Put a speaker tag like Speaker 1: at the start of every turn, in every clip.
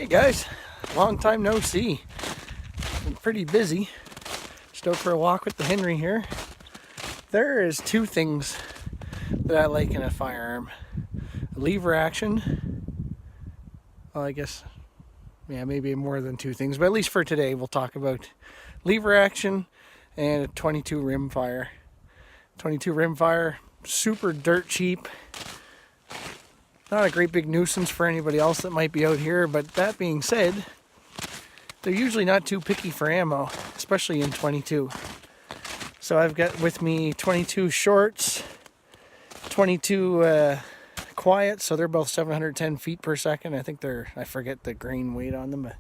Speaker 1: Hey guys, long time no see. Been pretty busy. Just out for a walk with the Henry here. There is two things that I like in a firearm. A lever action. Well, I guess, yeah, maybe more than two things, but at least for today we'll talk about lever action and a 22 rim fire. 22 rim fire, super dirt cheap. Not a great big nuisance for anybody else that might be out here, but that being said, they're usually not too picky for ammo, especially in 22. So I've got with me 22 shorts, 22 quiet, so they're both 710 feet per second. I think I forget the grain weight on them.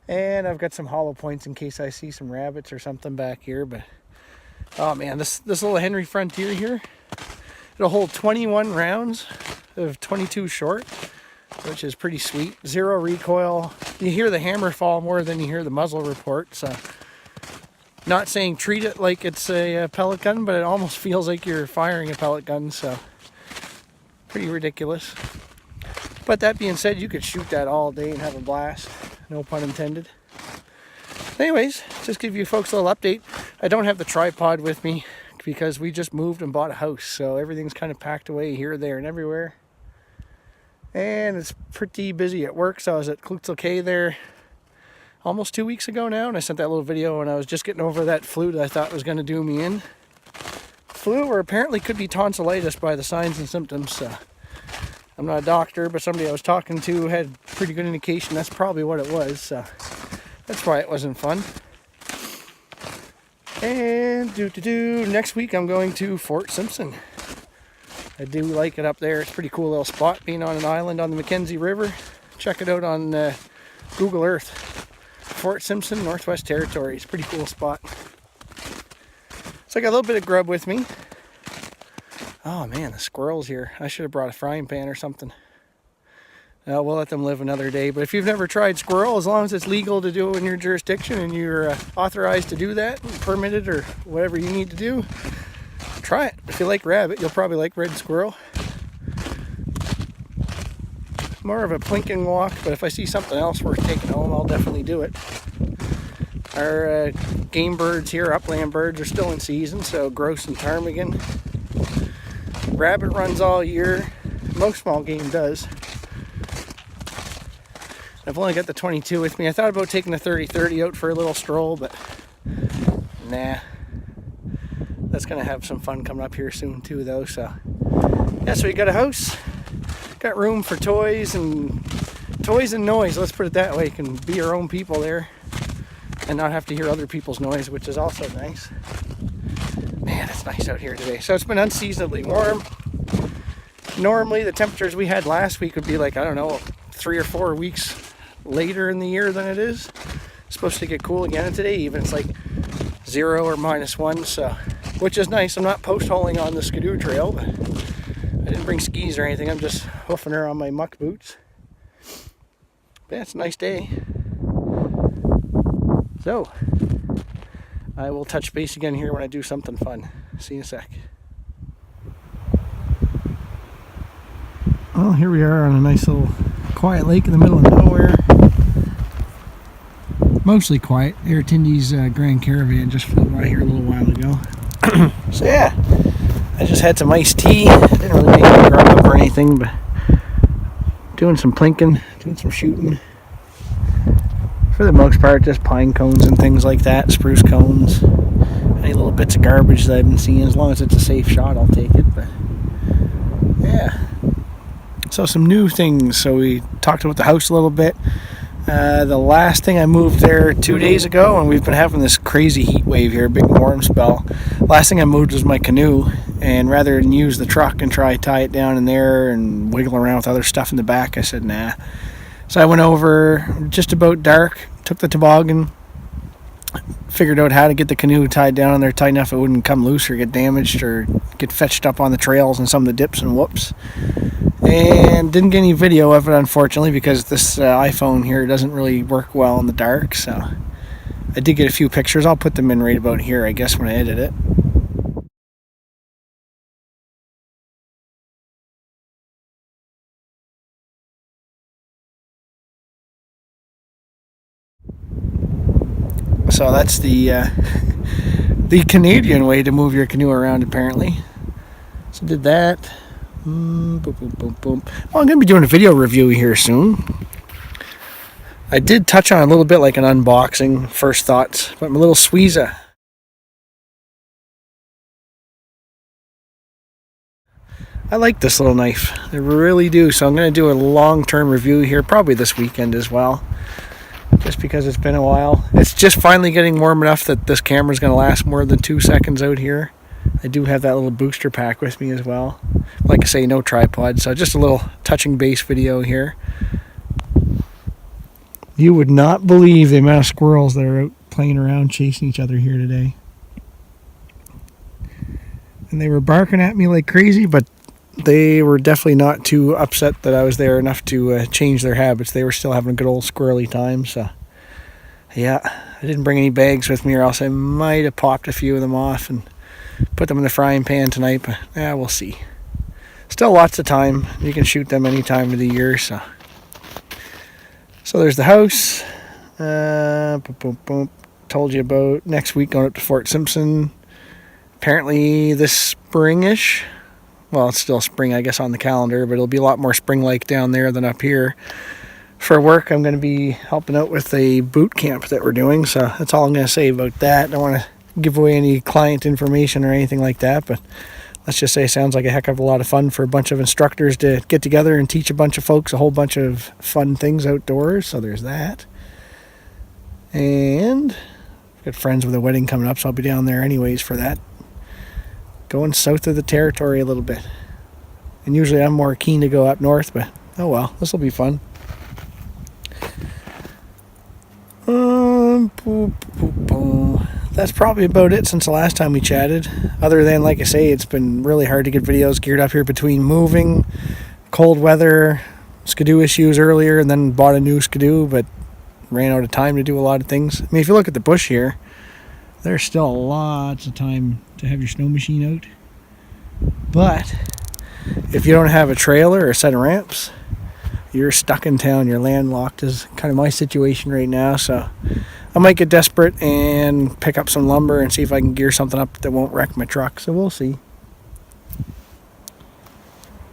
Speaker 1: And I've got some hollow points in case I see some rabbits or something back here. But oh man, this little Henry Frontier here, it'll hold 21 rounds of 22 short, which is pretty sweet. Zero recoil. You hear the hammer fall more than you hear the muzzle report. So, not saying treat it like it's a pellet gun, but it almost feels like you're firing a pellet gun. So, pretty ridiculous. But that being said, you could shoot that all day and have a blast. No pun intended. Anyways, just give you folks a little update. I don't have the tripod with me because we just moved and bought a house. So everything's kind of packed away here, there, and everywhere. And it's pretty busy at work. So I was at Klutzel there almost 2 weeks ago now, and I sent that little video when I was just getting over that flu that I thought was going to do me in. Flu, or apparently could be tonsillitis by the signs and symptoms. So I'm not a doctor, but somebody I was talking to had pretty good indication that's probably what it was. So that's why it wasn't fun. And next week I'm going to Fort Simpson. I do like it up there. It's a pretty cool little spot, being on an island on the Mackenzie River. Check it out on Google Earth. Fort Simpson, Northwest Territories. Pretty cool spot. So I got a little bit of grub with me. Oh man, the squirrels here. I should have brought a frying pan or something. We'll let them live another day. But if you've never tried squirrel, as long as it's legal to do it in your jurisdiction and you're authorized to do that, permitted or whatever you need to do, try it. If you like rabbit, you'll probably like red squirrel. More of a plinking walk, but if I see something else worth taking home, I'll definitely do it. Our game birds here, upland birds, are still in season, so grouse and ptarmigan. Rabbit runs all year. Most small game does. I've only got the 22 with me. I thought about taking the 30-30 out for a little stroll, but nah. That's going to have some fun coming up here soon too, though. So yeah, so we got a house. Got room for toys and noise. Let's put it that way. You can be your own people there and not have to hear other people's noise, which is also nice. Man, it's nice out here today. So it's been unseasonably warm. Normally the temperatures we had last week would be like, I don't know, 3 or 4 weeks later in the year than it is. It's supposed to get cool again, and today even it's like 0 or -1, so which is nice. I'm not post holing on the Skidoo trail, but I didn't bring skis or anything. I'm just hoofing her on my muck boots. But yeah, it's a nice day. So I will touch base again here when I do something fun. See you in a sec. Well, here we are on a nice little quiet lake in the middle of nowhere. Mostly quiet. Air Tindy's Grand Caravan just flew by here a little while ago. So yeah, I just had some iced tea. Didn't really make me grub up or anything, but doing some plinking, doing some shooting. For the most part, just pine cones and things like that, spruce cones. Any little bits of garbage that I've been seeing, as long as it's a safe shot, I'll take it. But yeah. So some new things. So we talked about the house a little bit. The last thing I moved there 2 days ago, and we've been having this crazy heat wave here, big warm spell. Last thing I moved was my canoe, and rather than use the truck and try to tie it down in there and wiggle around with other stuff in the back, I said nah. So I went over just about dark, took the toboggan, figured out how to get the canoe tied down in there tight enough it wouldn't come loose or get damaged or get fetched up on the trails and some of the dips and whoops. And didn't get any video of it, unfortunately, because this iPhone here doesn't really work well in the dark. So I did get a few pictures. I'll put them in right about here, I guess, when I edit it. So that's the the Canadian way to move your canoe around, apparently. So did that. Boom, boom, boom, boom. Well, I'm going to be doing a video review here soon. I did touch on a little bit like an unboxing, first thoughts, but my little Squeeza. I like this little knife. I really do. So I'm going to do a long-term review here, probably this weekend as well. Just because it's been a while. It's just finally getting warm enough that this camera's going to last more than 2 seconds out here. I do have that little booster pack with me as well. Like I say, no tripod, so just a little touching base video here. You would not believe the amount of squirrels that are out playing around chasing each other here today. And they were barking at me like crazy, but they were definitely not too upset that I was there enough to change their habits. They were still having a good old squirrely time. So yeah, I didn't bring any bags with me, or else I might have popped a few of them off and put them in the frying pan tonight, but yeah, we'll see. Still lots of time. You can shoot them any time of the year. So there's the house. Boom, boom, boom. Told you about next week going up to Fort Simpson. Apparently this springish. Well, it's still spring, I guess, on the calendar, but it'll be a lot more spring-like down there than up here. For work, I'm going to be helping out with a boot camp that we're doing, so that's all I'm going to say about that. I don't want to give away any client information or anything like that, but let's just say it sounds like a heck of a lot of fun for a bunch of instructors to get together and teach a bunch of folks a whole bunch of fun things outdoors, so there's that. And I've got friends with a wedding coming up, so I'll be down there anyways for that. Going south of the territory a little bit. And usually I'm more keen to go up north, but oh well, this will be fun. That's probably about it since the last time we chatted. Other than, like I say, it's been really hard to get videos geared up here between moving, cold weather, skidoo issues earlier, and then bought a new skidoo, but ran out of time to do a lot of things. I mean, if you look at the bush here, there's still lots of time to have your snow machine out. But if you don't have a trailer or a set of ramps, you're stuck in town. You're landlocked is kind of my situation right now. So I might get desperate and pick up some lumber and see if I can gear something up that won't wreck my truck. So we'll see.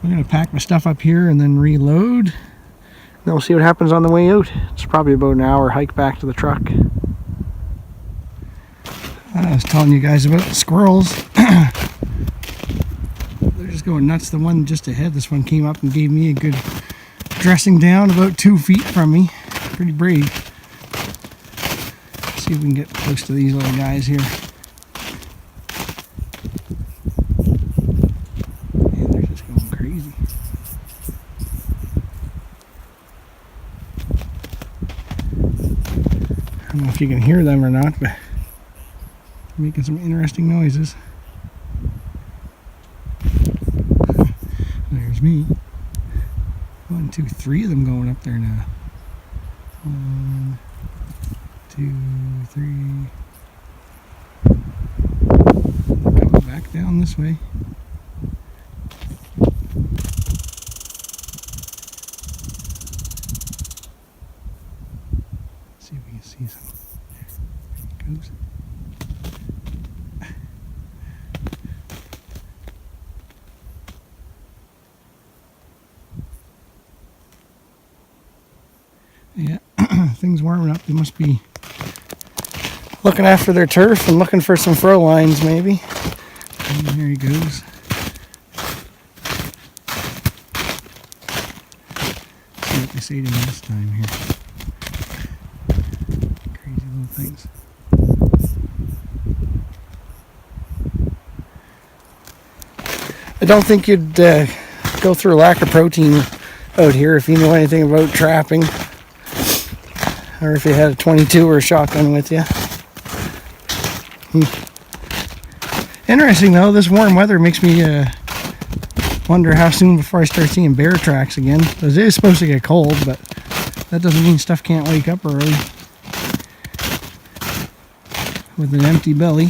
Speaker 1: I'm going to pack my stuff up here and then reload. Then we'll see what happens on the way out. It's probably about an hour hike back to the truck. I was telling you guys about the squirrels. They're just going nuts. The one just ahead, this one came up and gave me a good dressing down about 2 feet from me. Pretty brave. Let's see if we can get close to these little guys here. Man, they're just going crazy. I don't know if you can hear them or not, but making some interesting noises. There's me. 1, 2, 3 of them going up there now. 1, 2, 3. Coming back down this way. Let's see if we can see some. There it goes. Yeah, things warming up. They must be looking after their turf and looking for some furrow lines, maybe. And there he goes. See what they say to me this time here. Crazy little things. I don't think you'd go through a lack of protein out here if you know anything about trapping. Or if you had a 22 or a shotgun with you. Interesting though, this warm weather makes me wonder how soon before I start seeing bear tracks again. Because it is supposed to get cold, but that doesn't mean stuff can't wake up early with an empty belly.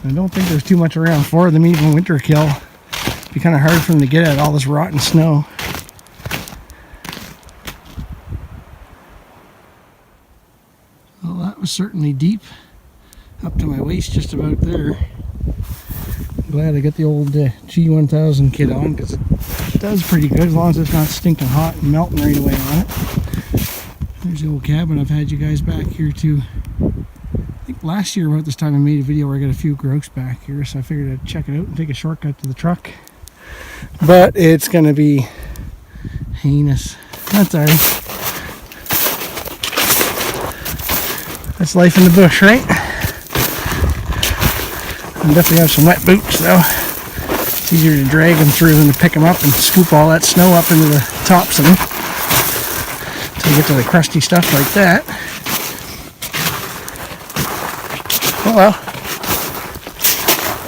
Speaker 1: I don't think there's too much around for them, even winter kill. It'd be kind of hard for them to get at all this rotten snow. was certainly deep, up to my waist just about there. Glad I got the old G1000 kit on, because it does pretty good as long as it's not stinking hot and melting right away on it. There's the old cabin. I've had you guys back here too. I think last year about this time I made a video where I got a few grouse back here, so I figured I'd check it out and take a shortcut to the truck. But it's going to be heinous. That's alright. That's life in the bush, right? I definitely have some wet boots though. It's easier to drag them through than to pick them up and scoop all that snow up into the tops of them. Until you get to the crusty stuff like that. Oh well.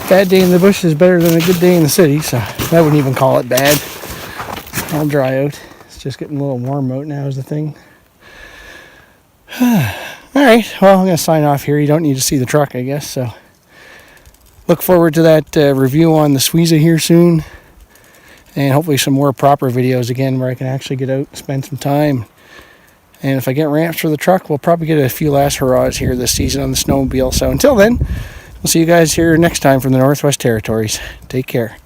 Speaker 1: Bad day in the bush is better than a good day in the city, so I wouldn't even call it bad. I'll dry out. It's just getting a little warm out now is the thing. Alright, well I'm going to sign off here. You don't need to see the truck, I guess, so look forward to that review on the Squeeza here soon, and hopefully some more proper videos again where I can actually get out and spend some time. And if I get ramps for the truck, we'll probably get a few last hurrahs here this season on the snowmobile. So until then, we'll see you guys here next time from the Northwest Territories. Take care.